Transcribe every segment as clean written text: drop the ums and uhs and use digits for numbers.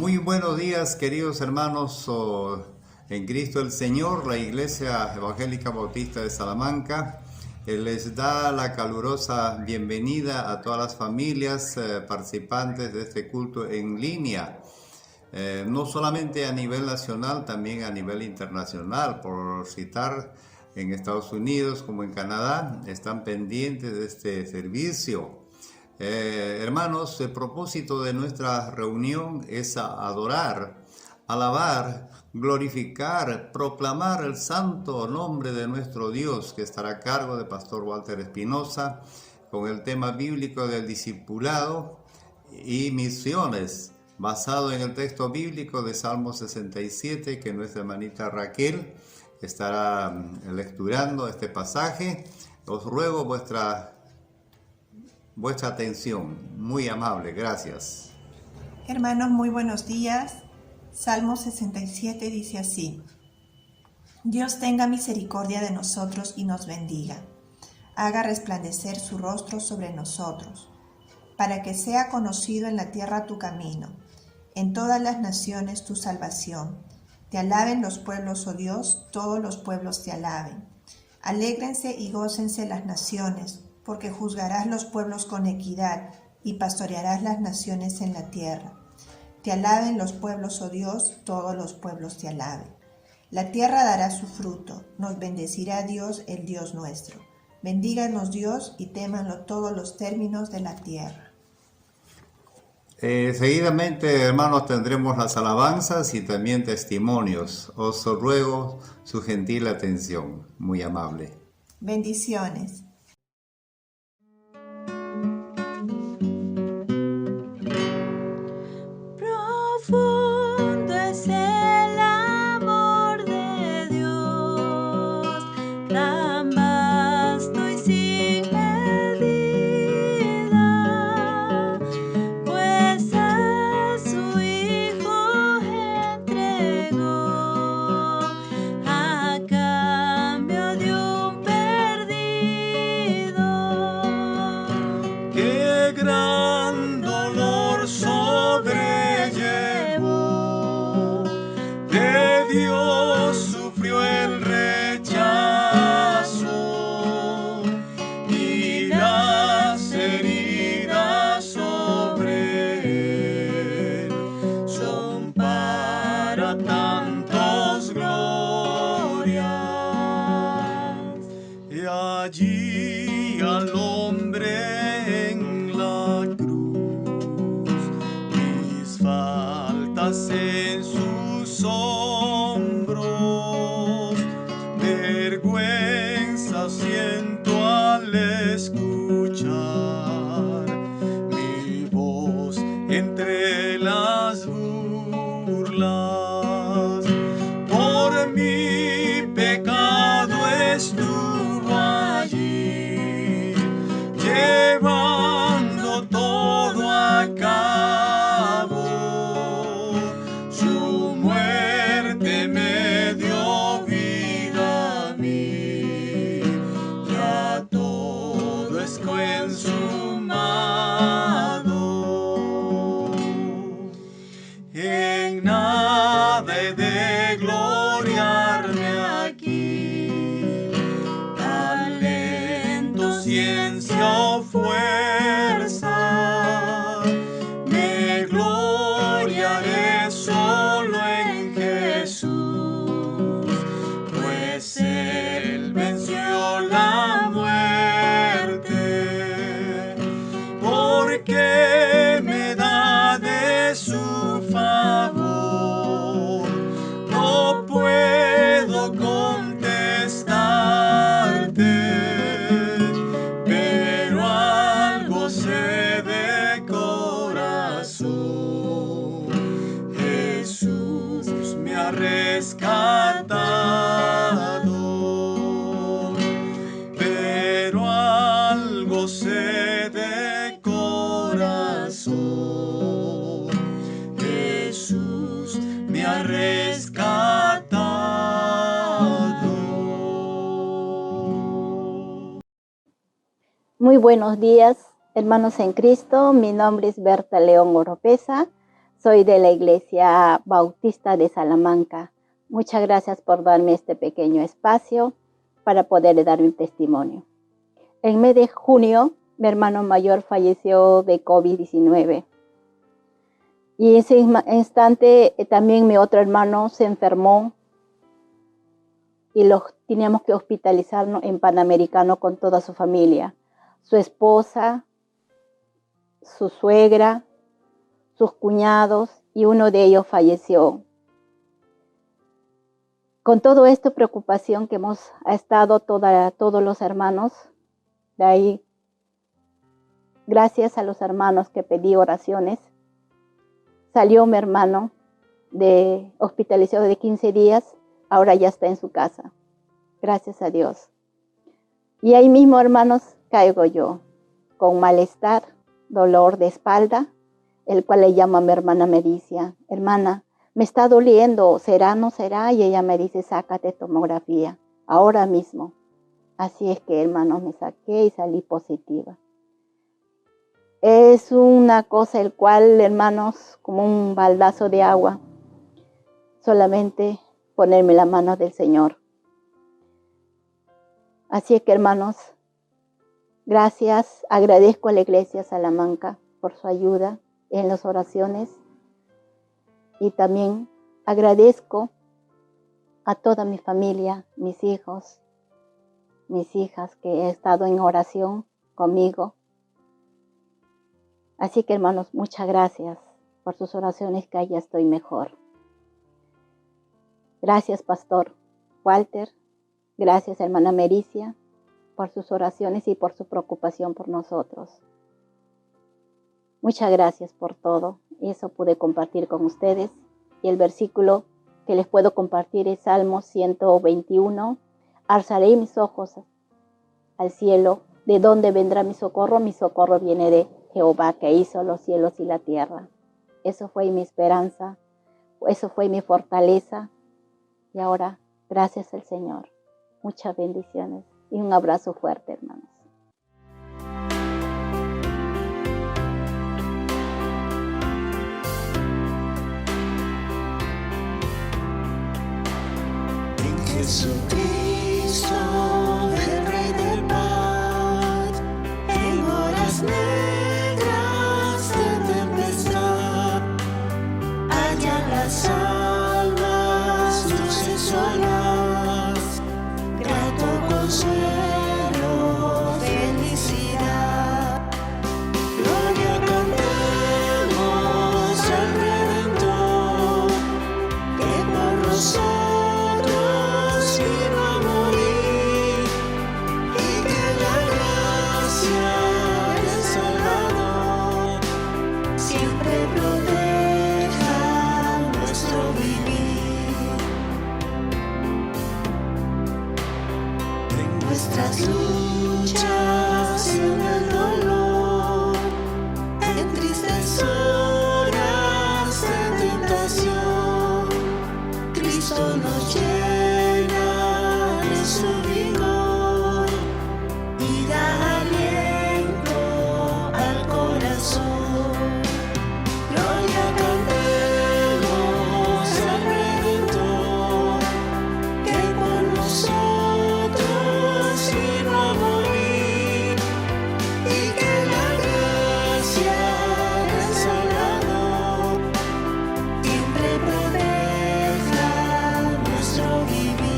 Muy buenos días, queridos hermanos en Cristo el Señor. La Iglesia Evangélica Bautista de Salamanca les da la calurosa bienvenida a todas las familias participantes de este culto en línea. No solamente a nivel nacional, también a nivel internacional. Por citar, en Estados Unidos como en Canadá, están pendientes de este servicio. Hermanos, el propósito de nuestra reunión es adorar, alabar, glorificar, proclamar el santo nombre de nuestro Dios, que estará a cargo de Pastor Walter Espinosa, con el tema bíblico del discipulado y misiones, basado en el texto bíblico de Salmo 67, que nuestra hermanita Raquel estará lecturando este pasaje. Os ruego vuestra atención, muy amable, gracias. Hermanos, muy buenos días. Salmo 67 dice así: Dios tenga misericordia de nosotros y nos bendiga. Haga resplandecer su rostro sobre nosotros, para que sea conocido en la tierra tu camino, en todas las naciones tu salvación. Te alaben los pueblos, oh Dios, todos los pueblos te alaben. Alégrense y gócense las naciones, porque juzgarás los pueblos con equidad y pastorearás las naciones en la tierra. Te alaben los pueblos, oh Dios, todos los pueblos te alaben. La tierra dará su fruto, nos bendecirá Dios, el Dios nuestro. Bendíganos Dios y témanlo todos los términos de la tierra. Seguidamente, hermanos, tendremos las alabanzas y también testimonios. Os ruego su gentil atención, muy amable. Bendiciones. Profundo es el amor de Dios, tan vasto y sin medida, pues a su Hijo entregó a cambio de un perdido. ¡Qué gran dolor sobrellevó! De Dios sufrió el rechazo y las heridas sobre él son para tantos glorias. Y allí al hombre en la cruz, mis faltas en sus hombros, vergüenza siento al escuchar mi voz entre las burlas. Por mi pecado estuvo allí, llevando todo a cabo. Su muerte me dio vida a mí, ya todo es consumado. En nada he de gloriarme aquí, talento, ciencia o fuerza, me gloriaré solo en Jesús, pues Él venció la muerte, porque me da de su favor. No puedo contestarte, pero algo sé de corazón. Jesús me ha rescatado, pero algo sé de corazón. Jesús me ha rescatado. Muy buenos días, hermanos en Cristo. Mi nombre es Berta León Oropesa. Soy de la Iglesia Bautista de Salamanca. Muchas gracias por darme este pequeño espacio para poder dar mi testimonio. En mes de junio, mi hermano mayor falleció de COVID-19. Y en ese instante también mi otro hermano se enfermó y teníamos que hospitalizarnos en Panamericano con toda su familia. Su esposa, su suegra, sus cuñados, y uno de ellos falleció. Con todo esto, preocupación que hemos estado todos los hermanos, de ahí, gracias a los hermanos que pedí oraciones, salió mi hermano hospitalizado de 15 días, ahora ya está en su casa, gracias a Dios. Y ahí mismo, hermanos, caigo yo, con malestar, dolor de espalda, el cual le llamo a mi hermana Medicia. Hermana, me está doliendo, ¿será, no será? Y ella me dice, sácate tomografía, ahora mismo. Así es que, hermanos, me saqué y salí positiva. Es una cosa el cual, hermanos, como un baldazo de agua, solamente ponerme la mano del Señor. Así es que, hermanos, gracias, agradezco a la Iglesia Salamanca por su ayuda en las oraciones y también agradezco a toda mi familia, mis hijos, mis hijas que han estado en oración conmigo. Así que, hermanos, muchas gracias por sus oraciones, que ya estoy mejor. Gracias, Pastor Walter. Gracias, hermana Medicia, por sus oraciones y por su preocupación por nosotros. Muchas gracias por todo. Eso pude compartir con ustedes. Y el versículo que les puedo compartir es Salmo 121. Alzaré mis ojos al cielo. ¿De dónde vendrá mi socorro? Mi socorro viene de Jehová, que hizo los cielos y la tierra. Eso fue mi esperanza. Eso fue mi fortaleza. Y ahora, gracias al Señor. Muchas bendiciones y un abrazo fuerte, hermanos. Jesucristo, el Rey del paz, en horas negras de tempestad, hallan las almas dulces solas, grato consuelo, felicidad. Gloria cantemos al Redentor, que por nosotros vino a morir, y que la gracia del Salvador siempre proteja nuestro vivir. En nuestras luchas, en el dolor, en tristes horas de tentación, Cristo nos llena de su vigor y da aliento al corazón. Gloria cantemos al Redentor, que por nosotros vino a morir, y que la gracia del Salvador siempre proteja nuestro vivir.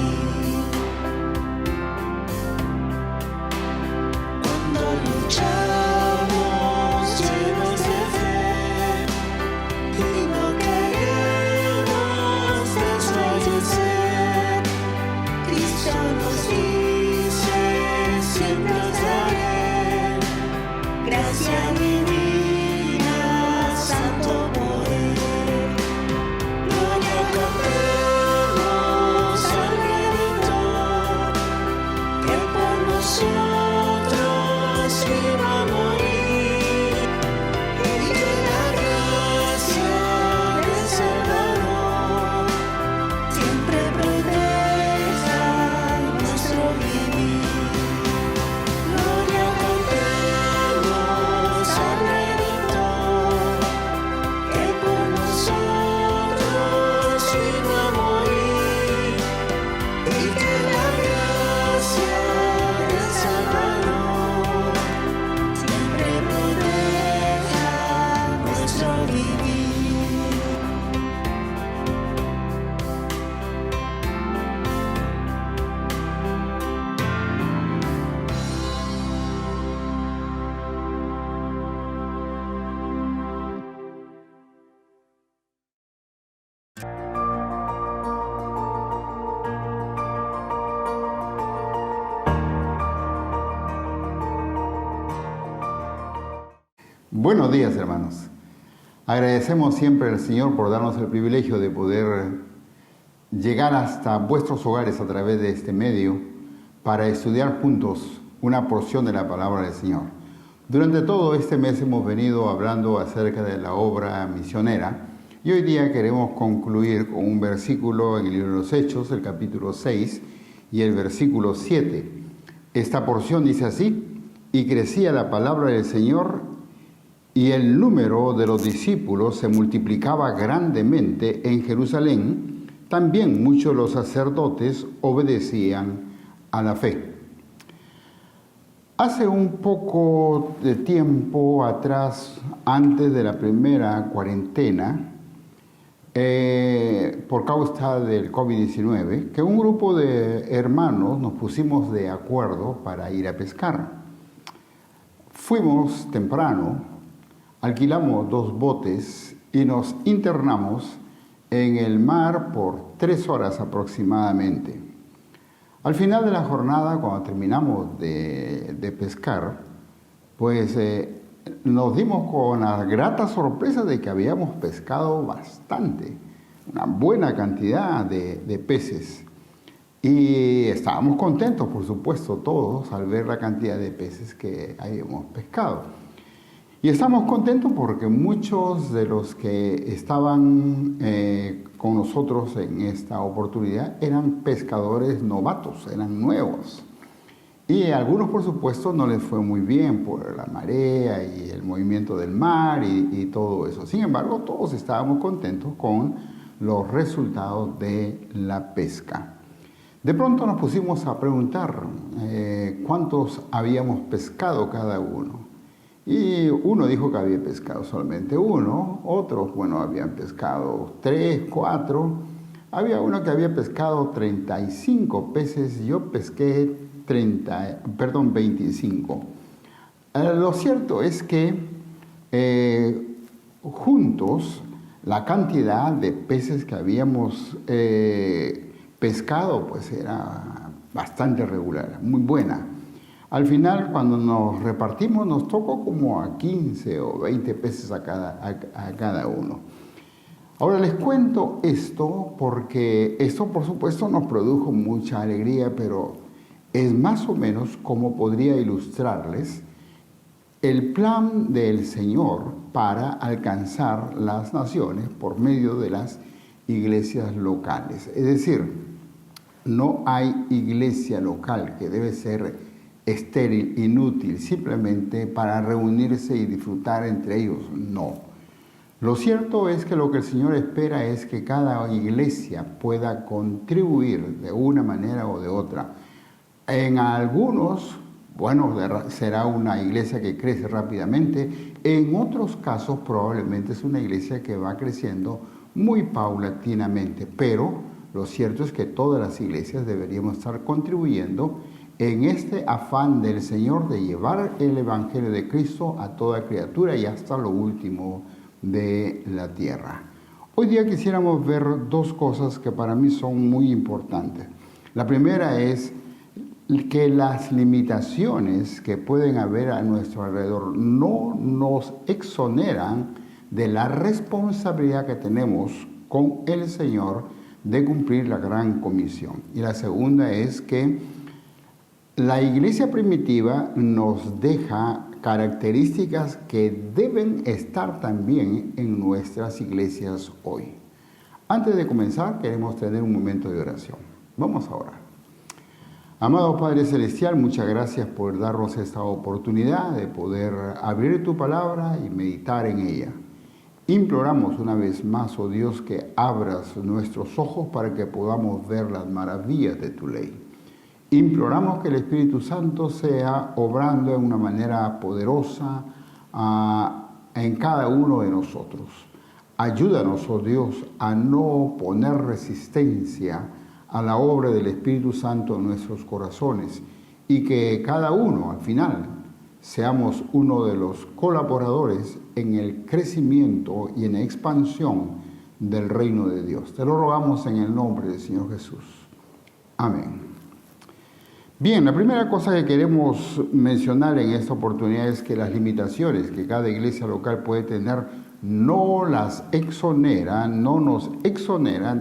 Cuando luchamos llenos de fe y no queremos desfallecer, Cristo nos dice, siempre os daré gracia divina, santo poder. Gloria cantemos al Redentor, que por nosotros vino a morir, y que la gracia del Salvador siempre proteja nuestro vivir. Gloria cantemos al Redentor, Buenos días, hermanos. Agradecemos siempre al Señor por darnos el privilegio de poder llegar hasta vuestros hogares a través de este medio para estudiar juntos una porción de la palabra del Señor. Durante todo este mes hemos venido hablando acerca de la obra misionera y hoy día queremos concluir con un versículo en el libro de los Hechos, el capítulo 6 y el versículo 7. Esta porción dice así: y crecía la palabra del Señor y el número de los discípulos se multiplicaba grandemente en Jerusalén. También muchos de los sacerdotes obedecían a la fe. Hace un poco de tiempo atrás, antes de la primera cuarentena, por causa del COVID-19, que un grupo de hermanos nos pusimos de acuerdo para ir a pescar. Fuimos temprano, alquilamos 2 botes y nos internamos en el mar por 3 horas aproximadamente. Al final de la jornada, cuando terminamos de pescar, pues nos dimos con la grata sorpresa de que habíamos pescado bastante, una buena cantidad de peces. Y estábamos contentos, por supuesto, todos, al ver la cantidad de peces que habíamos pescado. Y estamos contentos porque muchos de los que estaban con nosotros en esta oportunidad eran pescadores novatos, eran nuevos. Y a algunos, por supuesto, no les fue muy bien por la marea y el movimiento del mar y todo eso. Sin embargo, todos estábamos contentos con los resultados de la pesca. De pronto nos pusimos a preguntar cuántos habíamos pescado cada uno. Y uno dijo que había pescado solamente uno, otros, habían pescado 3, 4. Había uno que había pescado 35 peces, yo pesqué 25. Lo cierto es que juntos la cantidad de peces que habíamos pescado pues era bastante regular, muy buena. Al final, cuando nos repartimos, nos tocó como a 15 o 20 peces a cada uno. Ahora les cuento esto porque esto, por supuesto, nos produjo mucha alegría, pero es más o menos como podría ilustrarles el plan del Señor para alcanzar las naciones por medio de las iglesias locales. Es decir, no hay iglesia local que debe ser estéril, inútil, simplemente para reunirse y disfrutar entre ellos. No. Lo cierto es que lo que el Señor espera es que cada iglesia pueda contribuir de una manera o de otra. En algunos, será una iglesia que crece rápidamente. En otros casos, probablemente es una iglesia que va creciendo muy paulatinamente. Pero lo cierto es que todas las iglesias deberíamos estar contribuyendo en este afán del Señor de llevar el Evangelio de Cristo a toda criatura y hasta lo último de la tierra. Hoy día quisiéramos ver 2 cosas que para mí son muy importantes. La primera es que las limitaciones que pueden haber a nuestro alrededor no nos exoneran de la responsabilidad que tenemos con el Señor de cumplir la gran comisión. Y la segunda es que la iglesia primitiva nos deja características que deben estar también en nuestras iglesias hoy. Antes de comenzar, queremos tener un momento de oración. Vamos a orar. Amado Padre Celestial, muchas gracias por darnos esta oportunidad de poder abrir tu palabra y meditar en ella. Imploramos una vez más, oh Dios, que abras nuestros ojos para que podamos ver las maravillas de tu ley. Imploramos que el Espíritu Santo sea obrando de una manera poderosa en cada uno de nosotros. Ayúdanos, oh Dios, a no poner resistencia a la obra del Espíritu Santo en nuestros corazones y que cada uno, al final, seamos uno de los colaboradores en el crecimiento y en la expansión del reino de Dios. Te lo rogamos en el nombre del Señor Jesús. Amén. Bien, la primera cosa que queremos mencionar en esta oportunidad es que las limitaciones que cada iglesia local puede tener no nos exoneran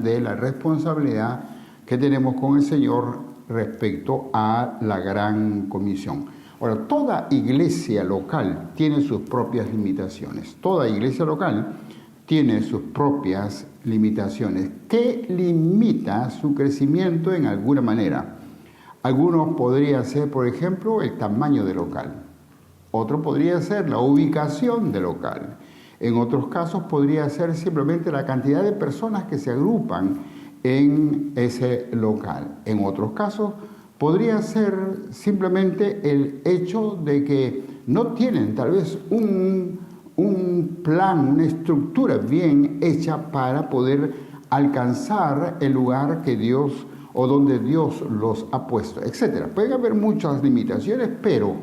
de la responsabilidad que tenemos con el Señor respecto a la gran comisión. Ahora, toda iglesia local tiene sus propias limitaciones. Toda iglesia local tiene sus propias limitaciones que limita su crecimiento en alguna manera. Algunos podría ser, por ejemplo, el tamaño del local. Otro podría ser la ubicación del local. En otros casos podría ser simplemente la cantidad de personas que se agrupan en ese local. En otros casos podría ser simplemente el hecho de que no tienen tal vez un plan, una estructura bien hecha para poder alcanzar el lugar que Dios o donde Dios los ha puesto, etc. Pueden haber muchas limitaciones, pero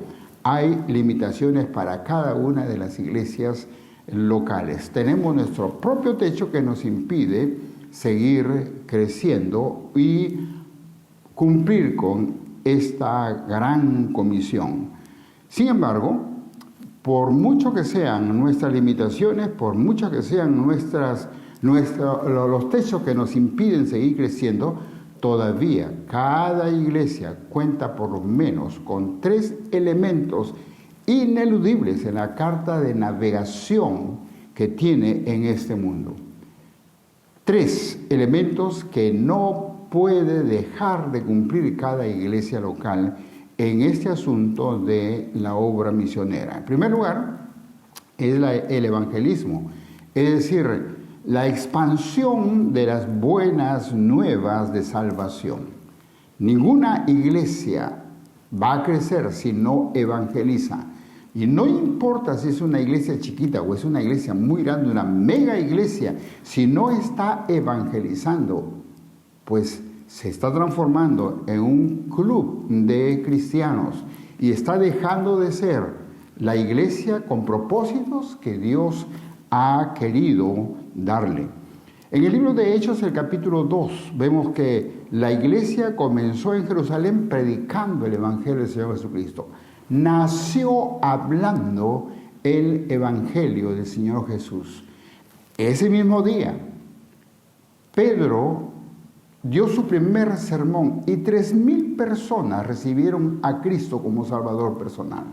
hay limitaciones para cada una de las iglesias locales. Tenemos nuestro propio techo que nos impide seguir creciendo y cumplir con esta gran comisión. Sin embargo, por mucho que sean nuestras limitaciones, por mucho que sean los techos que nos impiden seguir creciendo, todavía cada iglesia cuenta por lo menos con 3 elementos ineludibles en la carta de navegación que tiene en este mundo. 3 elementos que no puede dejar de cumplir cada iglesia local en este asunto de la obra misionera. En primer lugar, es el evangelismo, es decir, la expansión de las buenas nuevas de salvación. Ninguna iglesia va a crecer si no evangeliza. Y no importa si es una iglesia chiquita o es una iglesia muy grande, una mega iglesia, si no está evangelizando, pues se está transformando en un club de cristianos y está dejando de ser la iglesia con propósitos que Dios ha querido darle. En el libro de Hechos, el capítulo 2, vemos que la iglesia comenzó en Jerusalén predicando el evangelio del Señor Jesucristo. Nació hablando el evangelio del Señor Jesús. Ese mismo día, Pedro dio su primer sermón y 3,000 personas recibieron a Cristo como Salvador personal.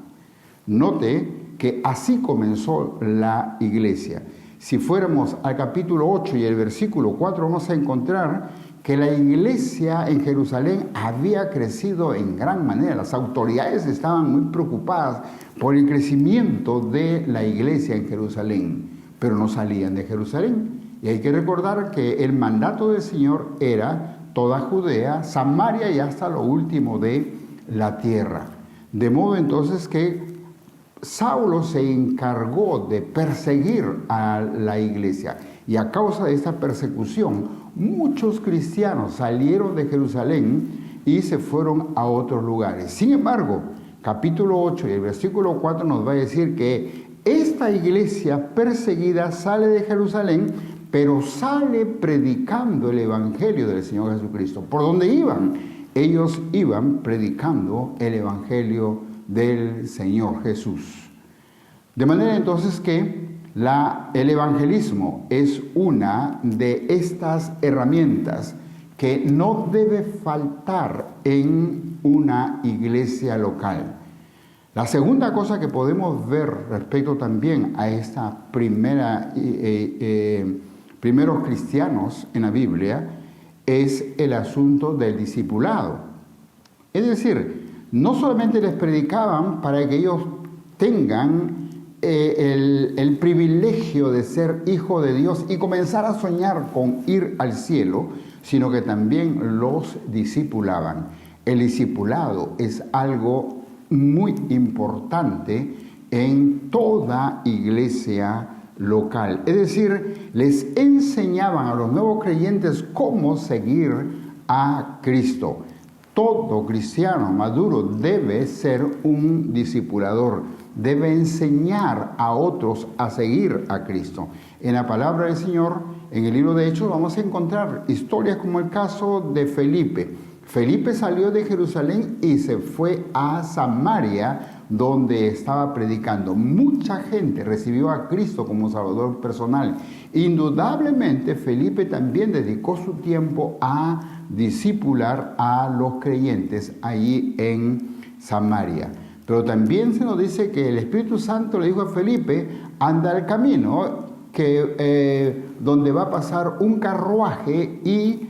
Note que así comenzó la iglesia. Si fuéramos al capítulo 8 y el versículo 4, vamos a encontrar que la iglesia en Jerusalén había crecido en gran manera. Las autoridades estaban muy preocupadas por el crecimiento de la iglesia en Jerusalén, pero no salían de Jerusalén. Y hay que recordar que el mandato del Señor era toda Judea, Samaria y hasta lo último de la tierra. De modo entonces que Saulo se encargó de perseguir a la iglesia y a causa de esta persecución muchos cristianos salieron de Jerusalén y se fueron a otros lugares. Sin embargo, capítulo 8 y el versículo 4 nos va a decir que esta iglesia perseguida sale de Jerusalén, pero sale predicando el evangelio del Señor Jesucristo. ¿Por dónde iban? Ellos iban predicando el evangelio del Señor Jesús. De manera entonces que el evangelismo es una de estas herramientas que no debe faltar en una iglesia local. La segunda cosa que podemos ver respecto también a esta primeros cristianos en la Biblia es el asunto del discipulado. Es decir, no solamente les predicaban para que ellos tengan el privilegio de ser hijo de Dios y comenzar a soñar con ir al cielo, sino que también los discipulaban. El discipulado es algo muy importante en toda iglesia local. Es decir, les enseñaban a los nuevos creyentes cómo seguir a Cristo. Todo cristiano maduro debe ser un discipulador, debe enseñar a otros a seguir a Cristo. En la palabra del Señor, en el libro de Hechos, vamos a encontrar historias como el caso de Felipe. Felipe salió de Jerusalén y se fue a Samaria, donde estaba predicando. Mucha gente recibió a Cristo como Salvador personal. Indudablemente, Felipe también dedicó su tiempo a discipular a los creyentes allí en Samaria. Pero también se nos dice que el Espíritu Santo le dijo a Felipe: anda al camino donde va a pasar un carruaje y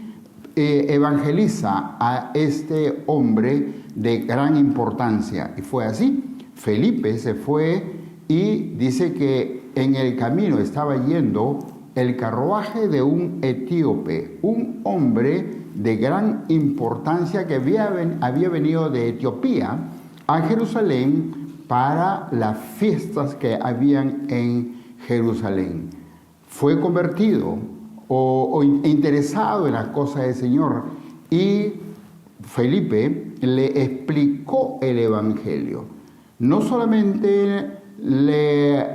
evangeliza a este hombre de gran importancia. Y fue así. Felipe se fue y dice que en el camino estaba yendo el carruaje de un etíope, un hombre de gran importancia que había venido de Etiopía a Jerusalén para las fiestas que habían en Jerusalén. Fue convertido o interesado en las cosas del Señor, y Felipe le explicó el Evangelio. No solamente le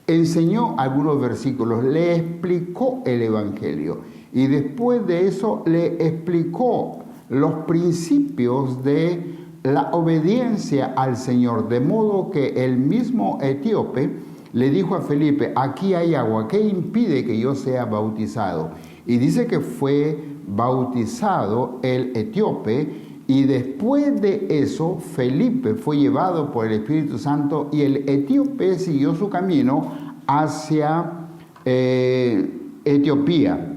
enseñó algunos versículos, le explicó el Evangelio, y después de eso le explicó los principios de la obediencia al Señor, de modo que el mismo etíope le dijo a Felipe: aquí hay agua, ¿qué impide que yo sea bautizado? Y dice que fue bautizado el etíope, y después de eso Felipe fue llevado por el Espíritu Santo y el etíope siguió su camino hacia Etiopía.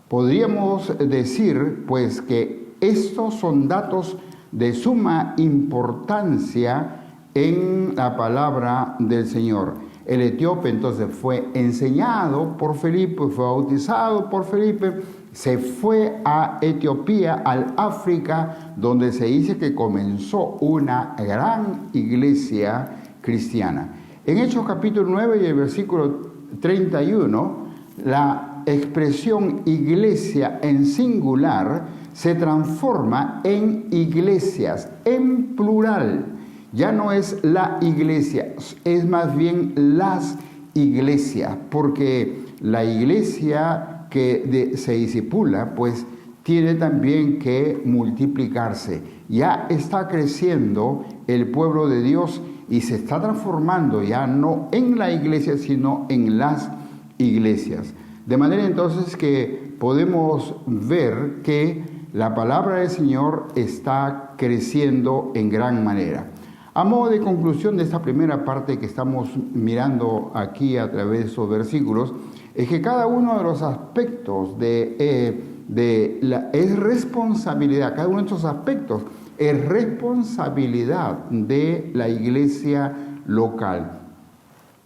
Podríamos decir pues que estos son datos de suma importancia en la palabra del Señor. El etíope entonces fue enseñado por Felipe, fue bautizado por Felipe, se fue a Etiopía, al África, donde se dice que comenzó una gran iglesia cristiana. En Hechos capítulo 9 y el versículo 31, la expresión iglesia en singular se transforma en iglesias, en plural. Ya no es la iglesia, es más bien las iglesias, porque la iglesia que se discipula, pues tiene también que multiplicarse. Ya está creciendo el pueblo de Dios y se está transformando ya no en la iglesia, sino en las iglesias. De manera entonces que podemos ver que la palabra del Señor está creciendo en gran manera. A modo de conclusión de esta primera parte que estamos mirando aquí a través de estos versículos, es que cada uno de los aspectos es responsabilidad, cada uno de estos aspectos es responsabilidad de la iglesia local.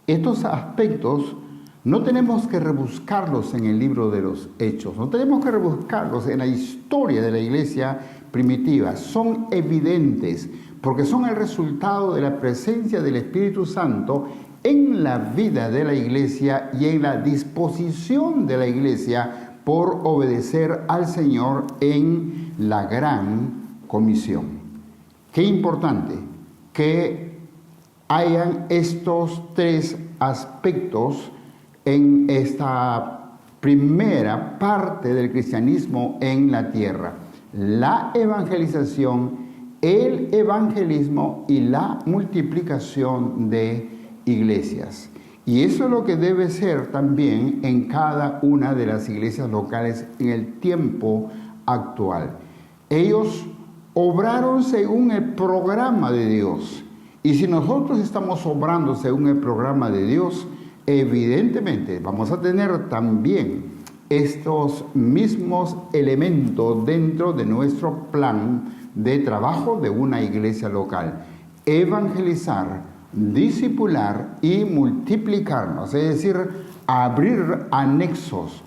Estos aspectos no tenemos que rebuscarlos en el libro de los Hechos, no tenemos que rebuscarlos en la historia de la iglesia primitiva, son evidentes, porque son el resultado de la presencia del Espíritu Santo en la vida de la iglesia y en la disposición de la iglesia por obedecer al Señor en la gran comisión. Qué importante que hayan estos tres aspectos en esta primera parte del cristianismo en la tierra: la evangelización, el evangelismo y la multiplicación de iglesias. Y eso es lo que debe ser también en cada una de las iglesias locales en el tiempo actual. Ellos obraron según el programa de Dios. Y si nosotros estamos obrando según el programa de Dios, evidentemente vamos a tener también estos mismos elementos dentro de nuestro plan de trabajo de una iglesia local: evangelizar, discipular y multiplicarnos, es decir, abrir anexos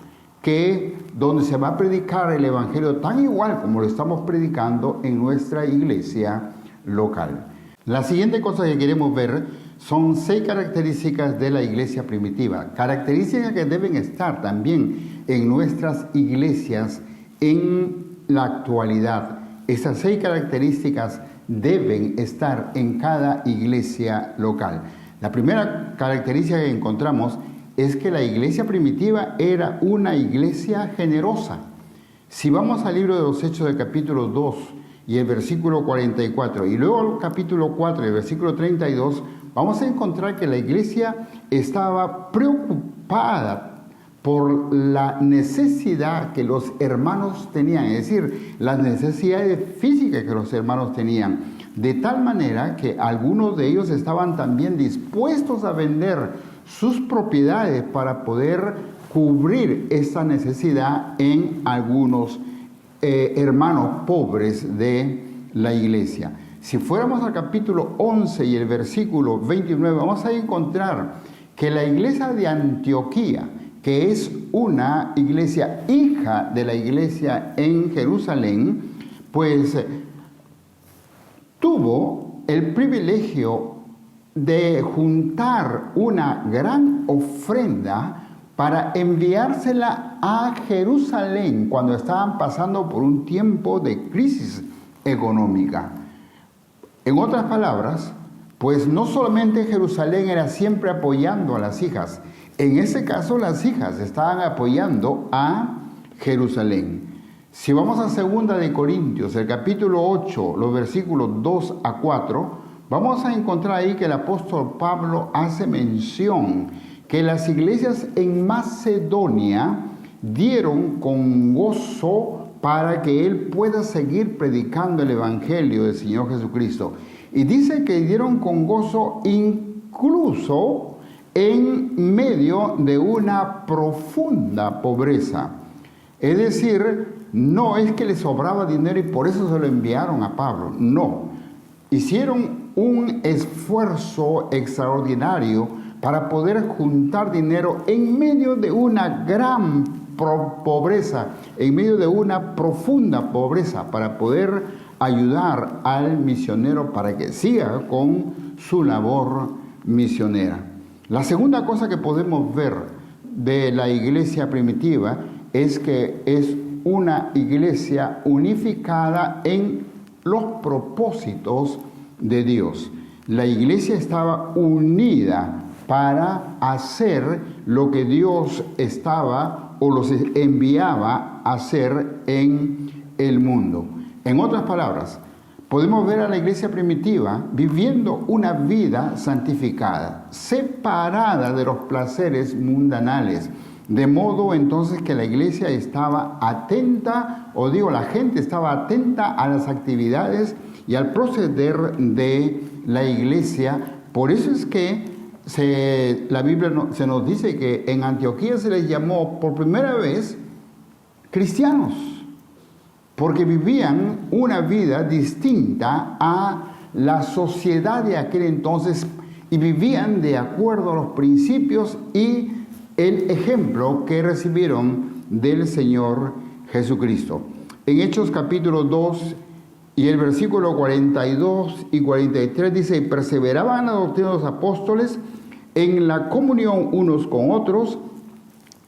donde se va a predicar el evangelio tan igual como lo estamos predicando en nuestra iglesia local. La siguiente cosa que queremos ver son 6 características de la iglesia primitiva, características que deben estar también en nuestras iglesias en la actualidad. Esas 6 características deben estar en cada iglesia local. La primera característica que encontramos es que la iglesia primitiva era una iglesia generosa. Si vamos al libro de los Hechos del capítulo 2 y el versículo 44, y luego al capítulo 4 y el versículo 32, vamos a encontrar que la iglesia estaba preocupada por la necesidad que los hermanos tenían, es decir, las necesidades físicas que los hermanos tenían, de tal manera que algunos de ellos estaban también dispuestos a vender sus propiedades para poder cubrir esa necesidad en algunos hermanos pobres de la iglesia. Si fuéramos al capítulo 11 y el versículo 29, vamos a encontrar que la iglesia de Antioquía, que es una iglesia hija de la iglesia en Jerusalén, pues tuvo el privilegio de juntar una gran ofrenda para enviársela a Jerusalén cuando estaban pasando por un tiempo de crisis económica. En otras palabras, pues no solamente Jerusalén era siempre apoyando a las hijas, en ese caso las hijas estaban apoyando a Jerusalén. Si vamos a 2 de Corintios, el capítulo 8, los versículos 2 a 4, vamos a encontrar ahí que el apóstol Pablo hace mención que las iglesias en Macedonia dieron con gozo para que él pueda seguir predicando el evangelio del Señor Jesucristo. Y dice que dieron con gozo incluso en medio de una profunda pobreza. Es decir, no es que les sobraba dinero y por eso se lo enviaron a Pablo, no. Hicieron un esfuerzo extraordinario para poder juntar dinero en medio de una gran pobreza, en medio de una profunda pobreza, para poder ayudar al misionero para que siga con su labor misionera. La segunda cosa que podemos ver de la iglesia primitiva es que es una iglesia unificada en los propósitos de Dios. La iglesia estaba unida para hacer lo que Dios estaba o los enviaba a hacer en el mundo. En otras palabras, podemos ver a la iglesia primitiva viviendo una vida santificada, separada de los placeres mundanales, de modo entonces que la iglesia estaba atenta, la gente estaba atenta a las actividades y al proceder de la iglesia. Por eso es que la Biblia se nos dice que en Antioquía se les llamó por primera vez cristianos, porque vivían una vida distinta a la sociedad de aquel entonces y vivían de acuerdo a los principios y el ejemplo que recibieron del Señor Jesucristo. En Hechos capítulo 2 y el versículo 42 y 43 dice: y perseveraban en la doctrina de los apóstoles, en la comunión unos con otros,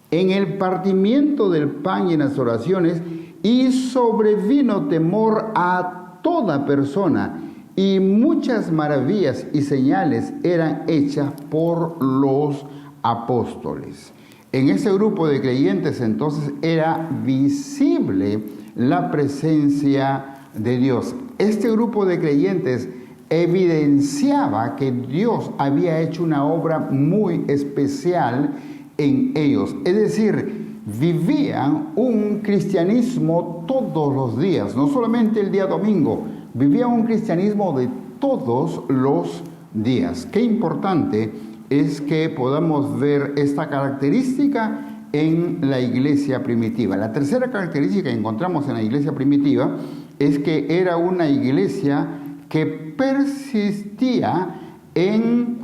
en el partimiento del pan y en las oraciones, y sobrevino temor a toda persona, y muchas maravillas y señales eran hechas por los apóstoles. En ese grupo de creyentes entonces era visible la presencia de Dios. Este grupo de creyentes evidenciaba que Dios había hecho una obra muy especial en ellos. Es decir, vivían un cristianismo todos los días, no solamente el día domingo, vivían un cristianismo de todos los días. Qué importante es que podamos ver esta característica en la iglesia primitiva. La tercera característica que encontramos en la iglesia primitiva es que era una iglesia que persistía en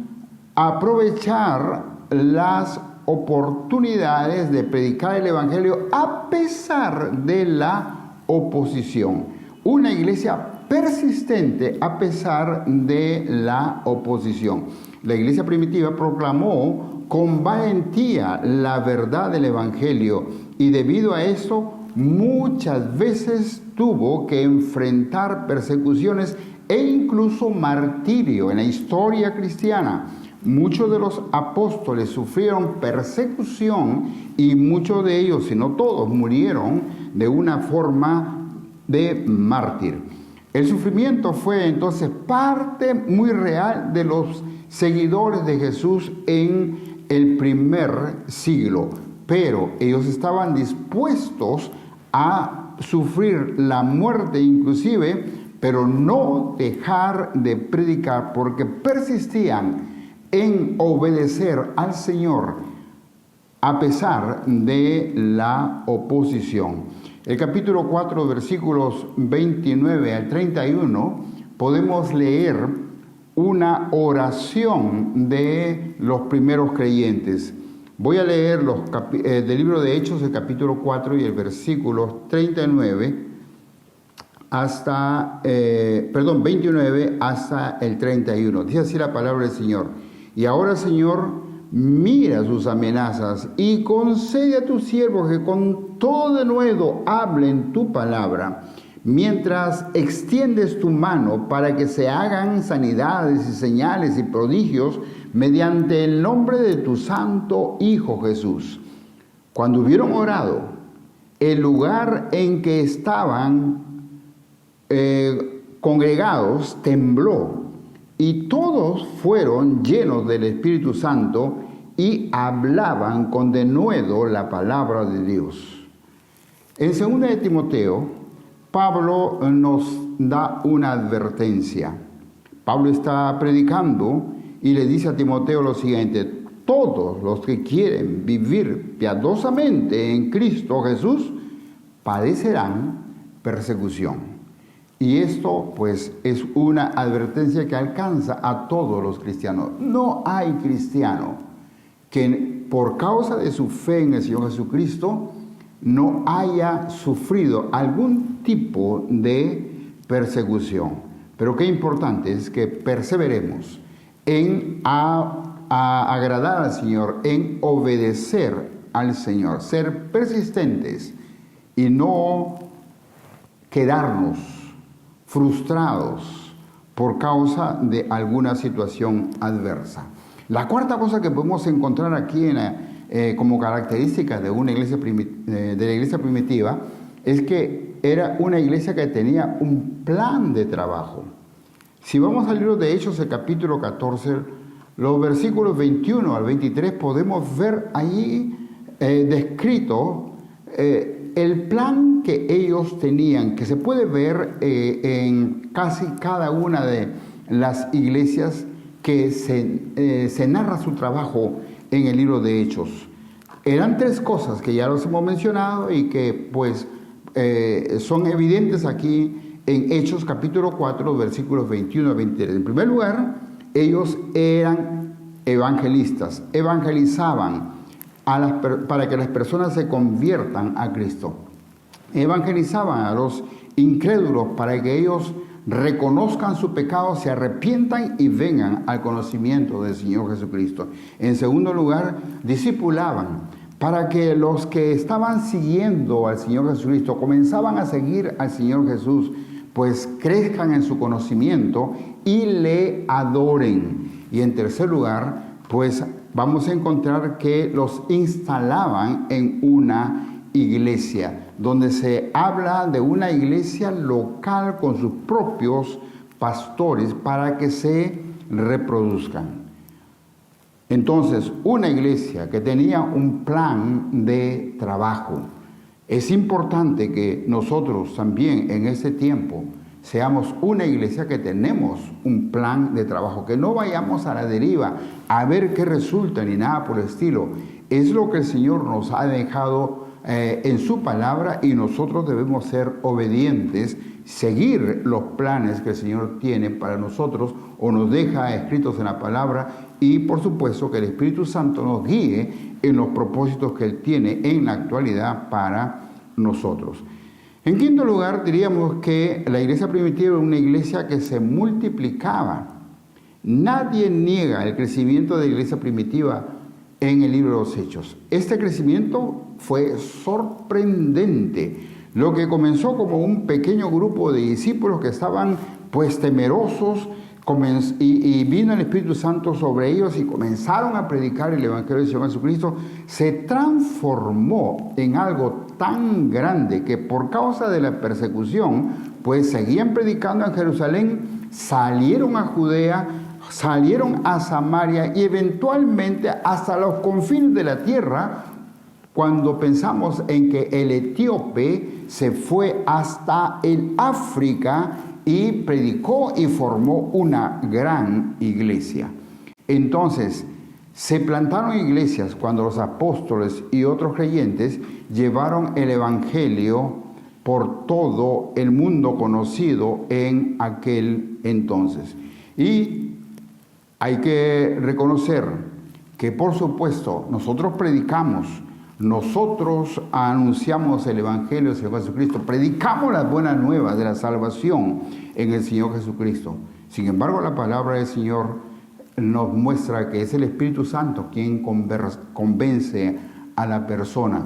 aprovechar las oportunidades de predicar el evangelio a pesar de la oposición. Una iglesia persistente a pesar de la oposición. La iglesia primitiva proclamó con valentía la verdad del evangelio y debido a eso muchas veces tuvo que enfrentar persecuciones e incluso martirio. En la historia cristiana, muchos de los apóstoles sufrieron persecución y muchos de ellos, si no todos, murieron de una forma de mártir. El sufrimiento fue entonces parte muy real de los seguidores de Jesús en el primer siglo, pero ellos estaban dispuestos a sufrir la muerte inclusive, pero no dejar de predicar, porque persistían en obedecer al Señor a pesar de la oposición. El capítulo 4, versículos 29 al 31, podemos leer una oración de los primeros creyentes. Voy a leer del libro de Hechos, el capítulo 4 y el versículo 39 hasta, 29 hasta el 31. Dice así la palabra del Señor. Y ahora, Señor, mira sus amenazas y concede a tus siervos que con todo denuedo hablen tu palabra, mientras extiendes tu mano para que se hagan sanidades y señales y prodigios mediante el nombre de tu santo Hijo Jesús. Cuando hubieron orado, el lugar en que estaban congregados tembló, y todos fueron llenos del Espíritu Santo y hablaban con denuedo la palabra de Dios. En 2 de Timoteo, Pablo nos da una advertencia. Pablo está predicando y le dice a Timoteo lo siguiente: todos los que quieren vivir piadosamente en Cristo Jesús padecerán persecución. Y esto pues es una advertencia que alcanza a todos los cristianos. No hay cristiano que por causa de su fe en el Señor Jesucristo no haya sufrido algún tipo de persecución. Pero qué importante es que perseveremos en agradar al Señor, en obedecer al Señor, ser persistentes y no quedarnos frustrados por causa de alguna situación adversa. La cuarta cosa que podemos encontrar aquí como característica de una iglesia de la iglesia primitiva es que era una iglesia que tenía un plan de trabajo. Si vamos al libro de Hechos, el capítulo 14, los versículos 21 al 23, podemos ver allí descrito el plan que ellos tenían, que se puede ver en casi cada una de las iglesias que se narra su trabajo en el libro de Hechos. Eran tres cosas que ya los hemos mencionado y que pues son evidentes aquí en Hechos capítulo 4, versículos 21 a 23. En primer lugar, ellos eran evangelistas, evangelizaban para que las personas se conviertan a Cristo. Evangelizaban a los incrédulos para que ellos reconozcan su pecado, se arrepientan y vengan al conocimiento del Señor Jesucristo. En segundo lugar, discipulaban para que los que estaban siguiendo al Señor Jesucristo, comenzaban a seguir al Señor Jesús, pues crezcan en su conocimiento y le adoren. Y en tercer lugar, pues vamos a encontrar que los instalaban en una iglesia, donde se habla de una iglesia local con sus propios pastores para que se reproduzcan. Entonces, una iglesia que tenía un plan de trabajo. Es importante que nosotros también en este tiempo seamos una iglesia que tenemos un plan de trabajo, que no vayamos a la deriva a ver qué resulta ni nada por el estilo. Es lo que el Señor nos ha dejado en su palabra y nosotros debemos ser obedientes, seguir los planes que el Señor tiene para nosotros o nos deja escritos en la palabra y por supuesto que el Espíritu Santo nos guíe en los propósitos que Él tiene en la actualidad para nosotros. En quinto lugar, diríamos que la iglesia primitiva era una iglesia que se multiplicaba. Nadie niega el crecimiento de la iglesia primitiva en el libro de los Hechos. Este crecimiento fue sorprendente. Lo que comenzó como un pequeño grupo de discípulos que estaban pues temerosos, y vino el Espíritu Santo sobre ellos y comenzaron a predicar el Evangelio del Señor Jesucristo, se transformó en algo tan grande que por causa de la persecución, pues seguían predicando en Jerusalén, salieron a Judea, salieron a Samaria y eventualmente hasta los confines de la tierra. Cuando pensamos en que el etíope se fue hasta el África y predicó y formó una gran iglesia. Entonces, se plantaron iglesias cuando los apóstoles y otros creyentes llevaron el evangelio por todo el mundo conocido en aquel entonces. Y hay que reconocer que, por supuesto, nosotros predicamos, nosotros anunciamos el Evangelio de Jesucristo, predicamos las buenas nuevas de la salvación en el Señor Jesucristo. Sin embargo, la palabra del Señor nos muestra que es el Espíritu Santo quien convence a la persona.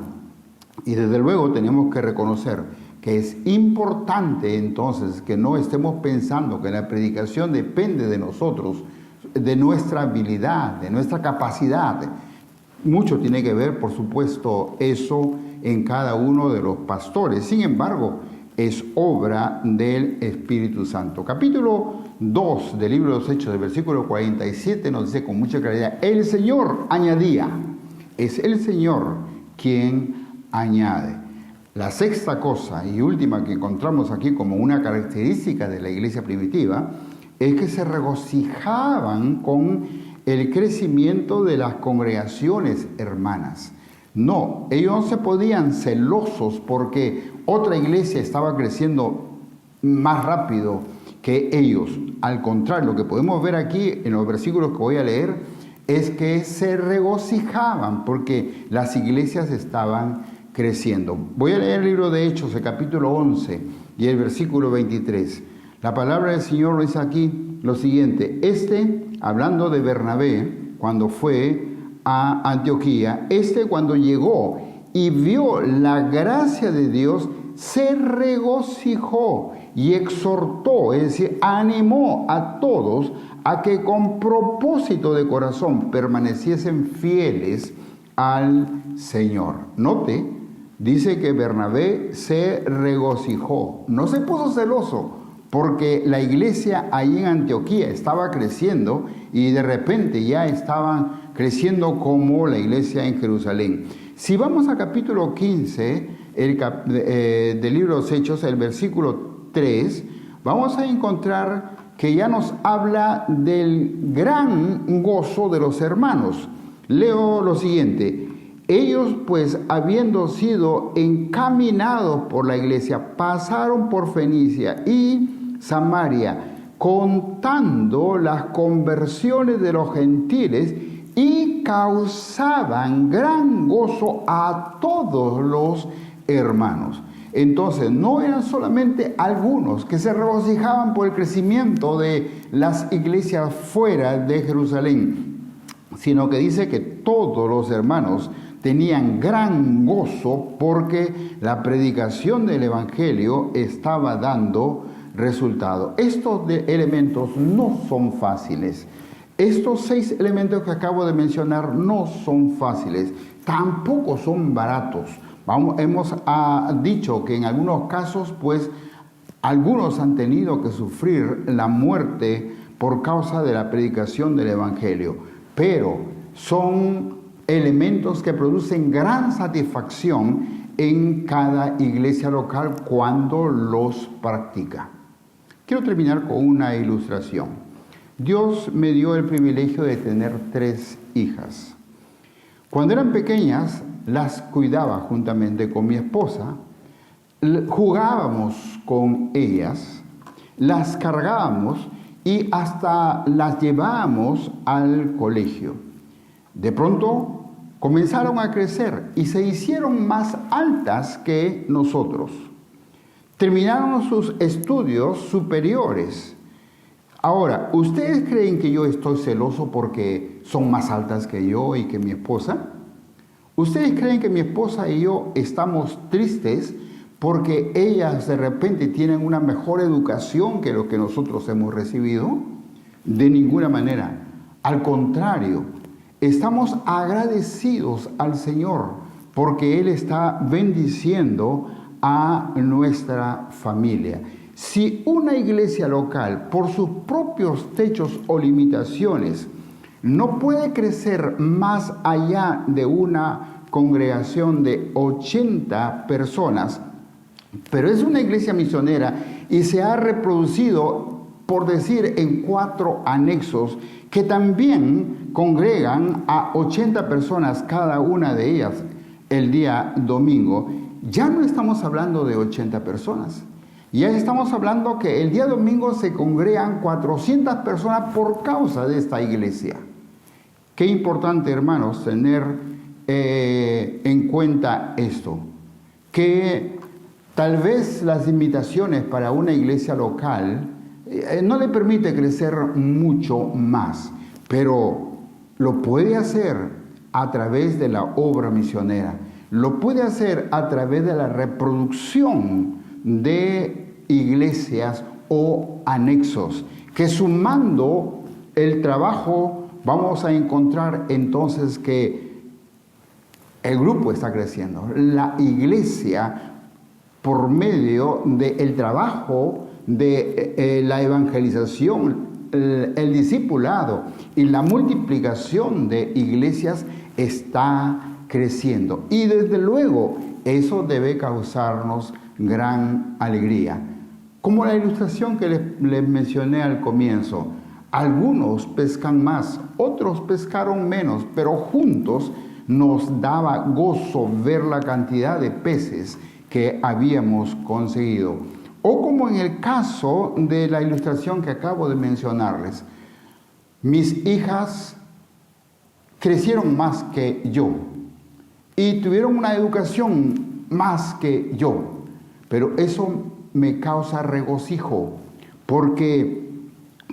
Y desde luego tenemos que reconocer que es importante entonces que no estemos pensando que la predicación depende de nosotros, de nuestra habilidad, de nuestra capacidad. Mucho tiene que ver, por supuesto, eso en cada uno de los pastores. Sin embargo, es obra del Espíritu Santo. Capítulo 2 del libro de los Hechos, del versículo 47, nos dice con mucha claridad, el Señor añadía, es el Señor quien añade. La sexta cosa y última que encontramos aquí como una característica de la iglesia primitiva es que se regocijaban con el crecimiento de las congregaciones hermanas. No, ellos no se podían celosos porque otra iglesia estaba creciendo más rápido que ellos. Al contrario, lo que podemos ver aquí en los versículos que voy a leer es que se regocijaban porque las iglesias estaban creciendo. Voy a leer el libro de Hechos, el capítulo 11 y el versículo 23. La palabra del Señor dice aquí lo siguiente: hablando de Bernabé, cuando fue a Antioquía, cuando llegó y vio la gracia de Dios, se regocijó y exhortó, es decir, animó a todos a que con propósito de corazón permaneciesen fieles al Señor. Note, dice que Bernabé se regocijó, no se puso celoso, porque la iglesia ahí en Antioquía estaba creciendo y de repente ya estaban creciendo como la iglesia en Jerusalén. Si vamos al capítulo 15 del libro de los Hechos, el versículo 3, vamos a encontrar que ya nos habla del gran gozo de los hermanos. Leo lo siguiente: ellos pues, habiendo sido encaminados por la iglesia, pasaron por Fenicia y Samaria, contando las conversiones de los gentiles, y causaban gran gozo a todos los hermanos. Entonces, no eran solamente algunos que se regocijaban por el crecimiento de las iglesias fuera de Jerusalén, sino que dice que todos los hermanos tenían gran gozo porque la predicación del Evangelio estaba dando resultado. Estos elementos no son fáciles. Estos 6 elementos que acabo de mencionar no son fáciles, tampoco son baratos. Hemos dicho que en algunos casos, pues, algunos han tenido que sufrir la muerte por causa de la predicación del Evangelio, pero son elementos que producen gran satisfacción en cada iglesia local cuando los practica. Quiero terminar con una ilustración. Dios me dio el privilegio de tener 3 hijas. Cuando eran pequeñas, las cuidaba juntamente con mi esposa, jugábamos con ellas, las cargábamos y hasta las llevábamos al colegio. De pronto comenzaron a crecer y se hicieron más altas que nosotros. Terminaron sus estudios superiores. Ahora, ¿ustedes creen que yo estoy celoso porque son más altas que yo y que mi esposa? ¿Ustedes creen que mi esposa y yo estamos tristes porque ellas de repente tienen una mejor educación que lo que nosotros hemos recibido? de ninguna manera. Al contrario, estamos agradecidos al Señor porque Él está bendiciendo a nuestra familia. Si una iglesia local, por sus propios techos o limitaciones, no puede crecer más allá de una congregación de 80 personas, pero es una iglesia misionera y se ha reproducido, por decir, en 4 anexos que también congregan a 80 personas cada una de ellas el día domingo, ya no estamos hablando de 80 personas. Ya estamos hablando que el día domingo se congregan 400 personas por causa de esta iglesia. Qué importante, hermanos, tener en cuenta esto, que tal vez las limitaciones para una iglesia local no le permite crecer mucho más, pero lo puede hacer a través de la obra misionera, lo puede hacer a través de la reproducción de iglesias o anexos, que sumando el trabajo vamos a encontrar entonces que el grupo está creciendo. La iglesia, por medio del trabajo de la evangelización, el discipulado y la multiplicación de iglesias, está creciendo. Y desde luego, eso debe causarnos gran alegría. Como la ilustración que les mencioné al comienzo, algunos pescan más, otros pescaron menos, pero juntos nos daba gozo ver la cantidad de peces que habíamos conseguido. O como en el caso de la ilustración que acabo de mencionarles, mis hijas crecieron más que yo y tuvieron una educación más que yo, pero eso me causa regocijo, porque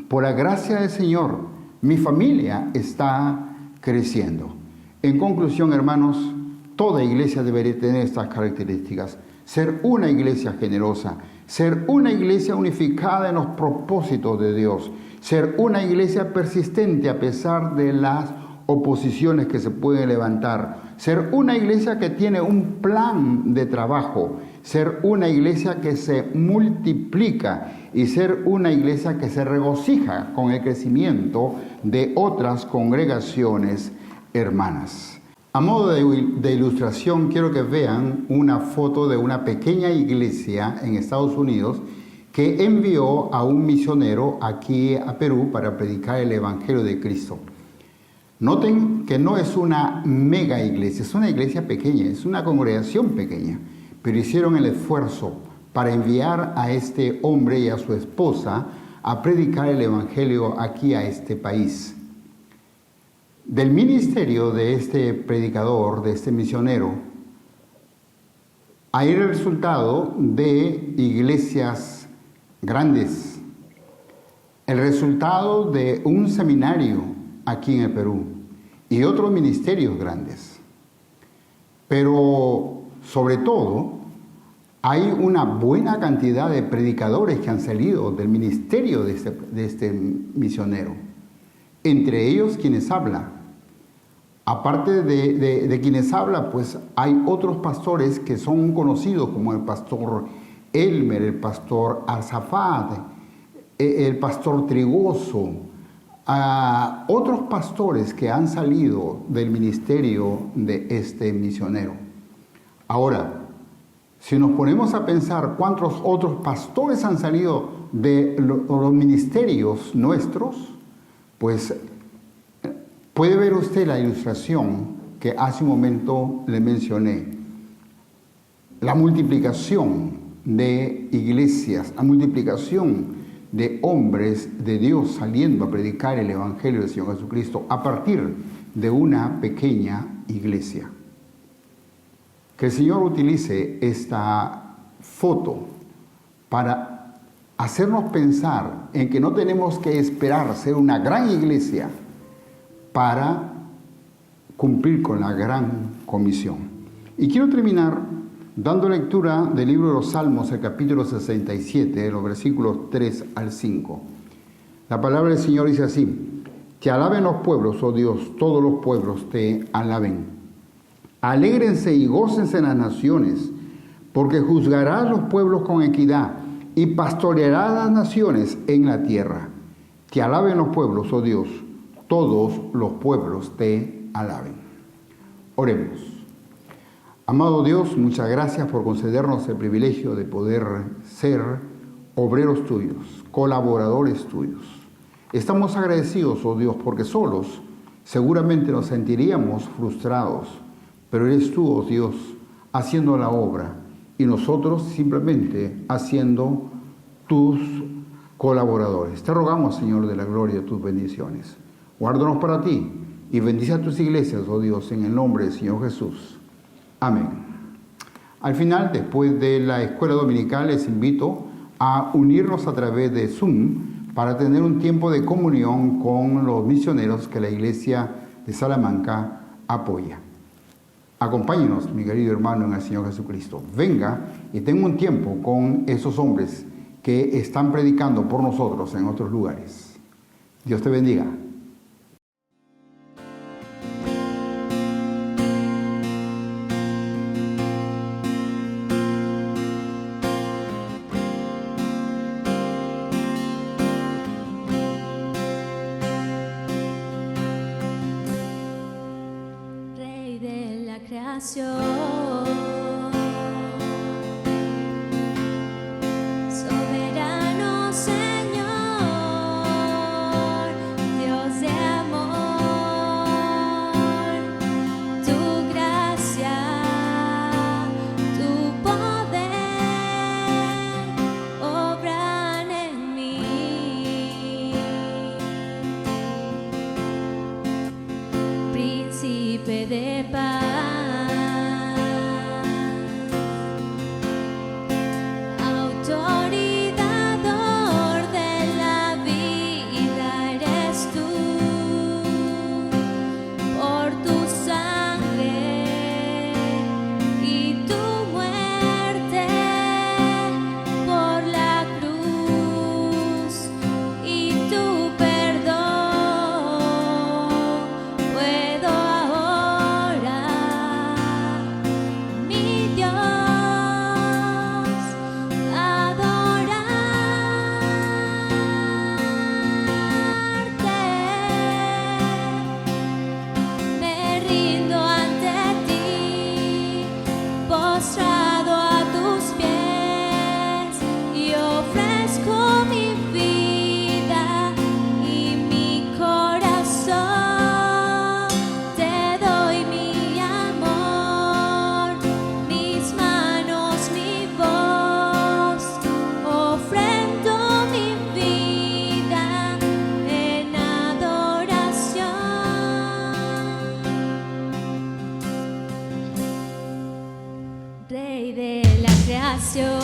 por la gracia del Señor, mi familia está creciendo. En conclusión, hermanos, toda iglesia debería tener estas características: ser una iglesia generosa, ser una iglesia unificada en los propósitos de Dios, ser una iglesia persistente a pesar de las oposiciones que se pueden levantar, ser una iglesia que tiene un plan de trabajo, ser una iglesia que se multiplica y ser una iglesia que se regocija con el crecimiento de otras congregaciones hermanas. A modo de ilustración, quiero que vean una foto de una pequeña iglesia en Estados Unidos que envió a un misionero aquí a Perú para predicar el Evangelio de Cristo. Noten que no es una mega iglesia, es una iglesia pequeña, es una congregación pequeña, pero hicieron el esfuerzo para enviar a este hombre y a su esposa a predicar el Evangelio aquí a este país. Del ministerio de este predicador, de este misionero, hay el resultado de iglesias grandes, el resultado de un seminario aquí en el Perú y otros ministerios grandes. Pero sobre todo, hay una buena cantidad de predicadores que han salido del ministerio de este misionero, entre ellos quienes hablan. Aparte de quienes habla, pues hay otros pastores que son conocidos, como el pastor Elmer, el pastor Arzafat, el pastor Trigoso, otros pastores que han salido del ministerio de este misionero. Ahora, si nos ponemos a pensar cuántos otros pastores han salido de los ministerios nuestros, pues puede ver usted la ilustración que hace un momento le mencioné. La multiplicación de iglesias, la multiplicación de hombres de Dios saliendo a predicar el Evangelio del Señor Jesucristo a partir de una pequeña iglesia. Que el Señor utilice esta foto para hacernos pensar en que no tenemos que esperar ser una gran iglesia para cumplir con la gran comisión. Y quiero terminar dando lectura del libro de los Salmos, el capítulo 67, los versículos 3 al 5. La palabra del Señor dice así: te alaben los pueblos, oh Dios, todos los pueblos te alaben. Alégrense y gócense las naciones, porque juzgarás los pueblos con equidad y pastorearás las naciones en la tierra. Te alaben los pueblos, oh Dios, todos los pueblos te alaben. Oremos. Amado Dios, muchas gracias por concedernos el privilegio de poder ser obreros tuyos, colaboradores tuyos. Estamos agradecidos, oh Dios, porque solos seguramente nos sentiríamos frustrados, pero eres tú, oh Dios, haciendo la obra y nosotros simplemente haciendo tus colaboradores. Te rogamos, Señor de la gloria, tus bendiciones. Guárdanos para ti y bendice a tus iglesias, oh Dios, en el nombre del Señor Jesús. Amén. Al final, después de la escuela dominical, les invito a unirnos a través de Zoom para tener un tiempo de comunión con los misioneros que la iglesia de Salamanca apoya. Acompáñenos, mi querido hermano en el Señor Jesucristo. Venga y tenga un tiempo con esos hombres que están predicando por nosotros en otros lugares. Dios te bendiga. Rey de la creación, soberano Señor, Dios de amor, tu gracia, tu poder obran en mí. Príncipe de paz, autoridador de la vida eres tú, por tu sangre y tu muerte, por la cruz y tu perdón, puedo ahora, mi Dios, adorarte. Me rindo ante ti, postrado a tus pies, y ofrezco mi vida y mi corazón. Te doy mi amor, mis manos, mi voz, ofrendo mi vida en adoración. Rey de la creación,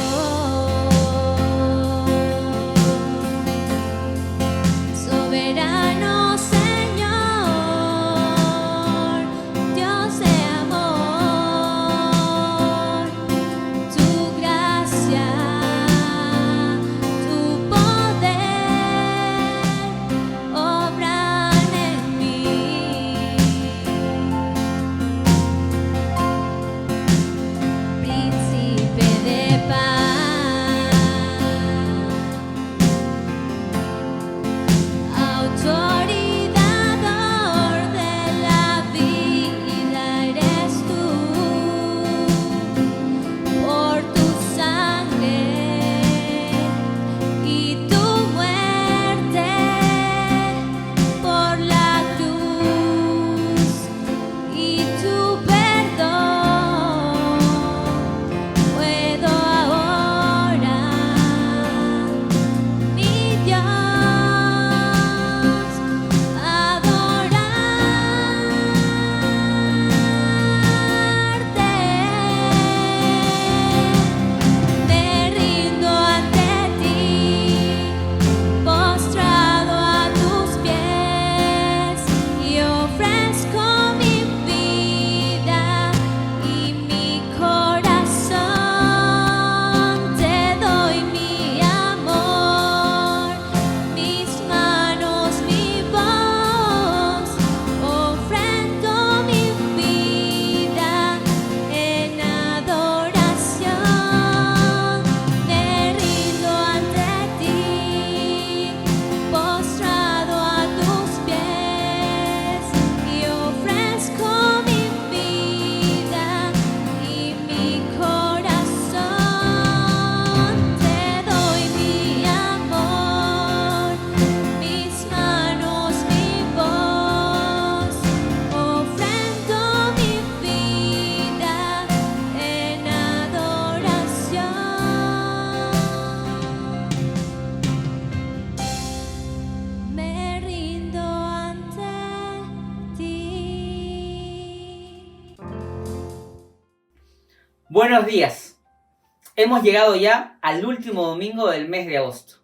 soberano Señor, Dios de amor, tu gracia, tu poder obran en mí. Príncipe de paz, Buenos días. Hemos llegado ya al último domingo del mes de agosto.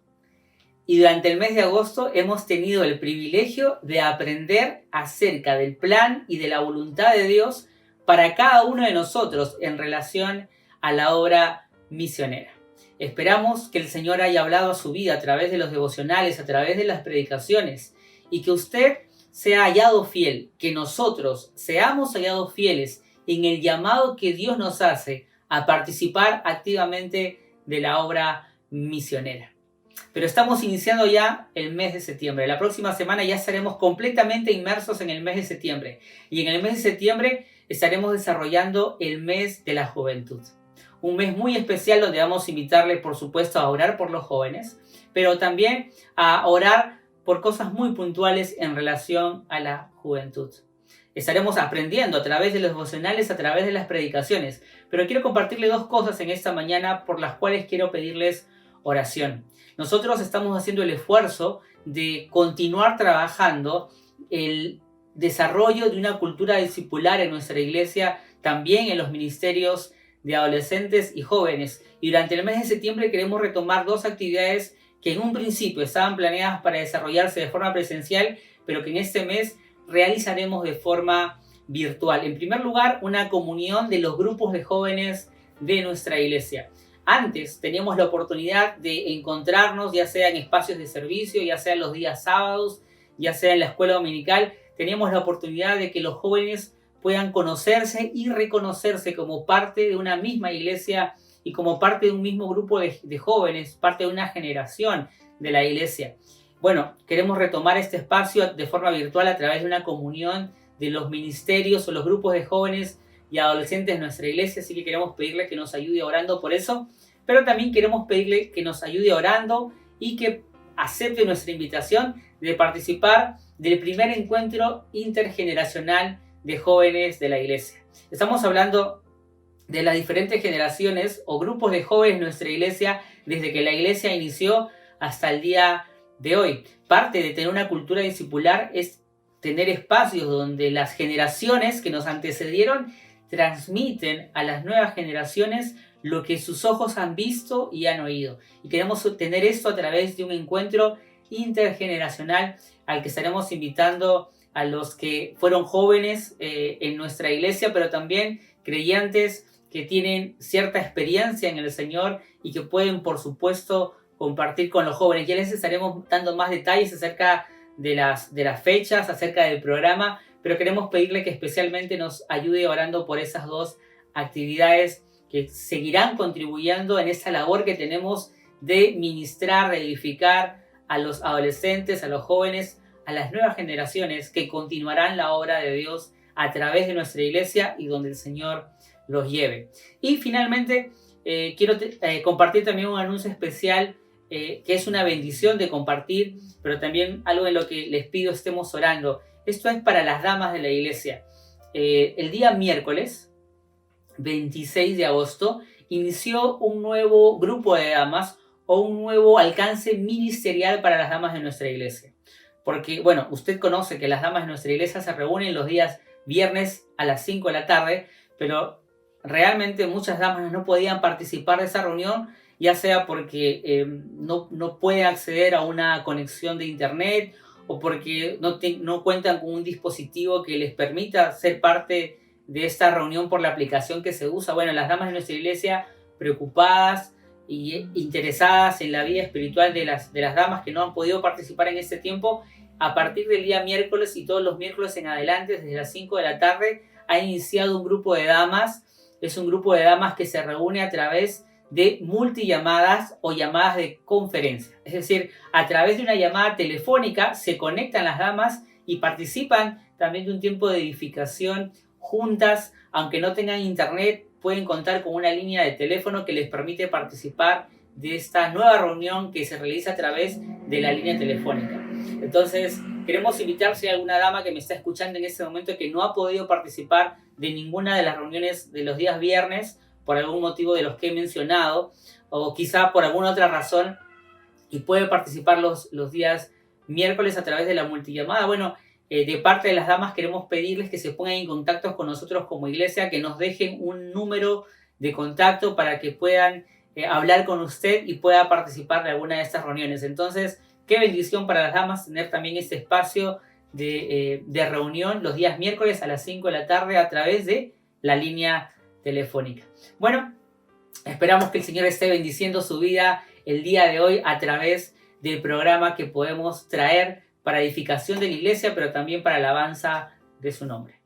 Y durante el mes de agosto hemos tenido el privilegio de aprender acerca del plan y de la voluntad de Dios para cada uno de nosotros en relación a la obra misionera. Esperamos que el Señor haya hablado a su vida a través de los devocionales, a través de las predicaciones, y que usted sea hallado fiel, que nosotros seamos hallados fieles en el llamado que Dios nos hace a participar activamente de la obra misionera. Pero estamos iniciando ya el mes de septiembre. La próxima semana ya estaremos completamente inmersos en el mes de septiembre. Y en el mes de septiembre estaremos desarrollando el mes de la juventud. Un mes muy especial donde vamos a invitarle, por supuesto, a orar por los jóvenes, pero también a orar por cosas muy puntuales en relación a la juventud. Estaremos aprendiendo a través de los devocionales, a través de las predicaciones. Pero quiero compartirle dos cosas en esta mañana por las cuales quiero pedirles oración. Nosotros estamos haciendo el esfuerzo de continuar trabajando el desarrollo de una cultura discipular en nuestra iglesia, también en los ministerios de adolescentes y jóvenes. Y durante el mes de septiembre queremos retomar dos actividades que en un principio estaban planeadas para desarrollarse de forma presencial, pero que en este mes realizaremos de forma virtual. En primer lugar, una comunión de los grupos de jóvenes de nuestra iglesia. Antes teníamos la oportunidad de encontrarnos, ya sea en espacios de servicio, ya sea los días sábados, ya sea en la escuela dominical. Teníamos la oportunidad de que los jóvenes puedan conocerse y reconocerse como parte de una misma iglesia y como parte de un mismo grupo de jóvenes, parte de una generación de la iglesia. Bueno, queremos retomar este espacio de forma virtual a través de una comunión de los ministerios o los grupos de jóvenes y adolescentes de nuestra iglesia, así que queremos pedirle que nos ayude orando por eso, pero también queremos pedirle que nos ayude orando y que acepte nuestra invitación de participar del primer encuentro intergeneracional de jóvenes de la iglesia. Estamos hablando de las diferentes generaciones o grupos de jóvenes de nuestra iglesia desde que la iglesia inició hasta el día de hoy. Parte de tener una cultura discipular es tener espacios donde las generaciones que nos antecedieron transmiten a las nuevas generaciones lo que sus ojos han visto y han oído. Y queremos tener esto a través de un encuentro intergeneracional al que estaremos invitando a los que fueron jóvenes en nuestra iglesia, pero también creyentes que tienen cierta experiencia en el Señor y que pueden, por supuesto, compartir con los jóvenes. Ya les estaremos dando más detalles acerca de las fechas, acerca del programa, pero queremos pedirle que especialmente nos ayude orando por esas dos actividades que seguirán contribuyendo en esa labor que tenemos de ministrar, de edificar a los adolescentes, a los jóvenes, a las nuevas generaciones que continuarán la obra de Dios a través de nuestra iglesia y donde el Señor los lleve. Y finalmente quiero compartir también un anuncio especial que es una bendición de compartir, pero también algo en lo que les pido estemos orando. Esto es para las damas de la iglesia. El día miércoles 26 de agosto inició un nuevo grupo de damas o un nuevo alcance ministerial para las damas de nuestra iglesia. Porque, bueno, usted conoce que las damas de nuestra iglesia se reúnen los días viernes a las 5 de la tarde, pero realmente muchas damas no podían participar de esa reunión, ya sea porque no pueden acceder a una conexión de internet o porque no cuentan con un dispositivo que les permita ser parte de esta reunión por la aplicación que se usa. Bueno, las damas de nuestra iglesia preocupadas y interesadas en la vida espiritual de las damas que no han podido participar en este tiempo, a partir del día miércoles y todos los miércoles en adelante, desde las 5 de la tarde, ha iniciado un grupo de damas. Es un grupo de damas que se reúne a través de multillamadas o llamadas de conferencia. Es decir, a través de una llamada telefónica se conectan las damas y participan también de un tiempo de edificación juntas. Aunque no tengan internet, pueden contar con una línea de teléfono que les permite participar de esta nueva reunión que se realiza a través de la línea telefónica. Entonces, queremos invitar si hay alguna dama que me está escuchando en este momento que no ha podido participar de ninguna de las reuniones de los días viernes por algún motivo de los que he mencionado, o quizá por alguna otra razón, y puede participar los días miércoles a través de la multillamada. Bueno, de parte de las damas queremos pedirles que se pongan en contacto con nosotros como iglesia, que nos dejen un número de contacto para que puedan hablar con usted y pueda participar de alguna de estas reuniones. Entonces, qué bendición para las damas tener también este espacio de reunión los días miércoles a las 5 de la tarde a través de la línea telefónica. Bueno, esperamos que el Señor esté bendiciendo su vida el día de hoy a través del programa que podemos traer para edificación de la iglesia, pero también para alabanza de su nombre.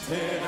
Te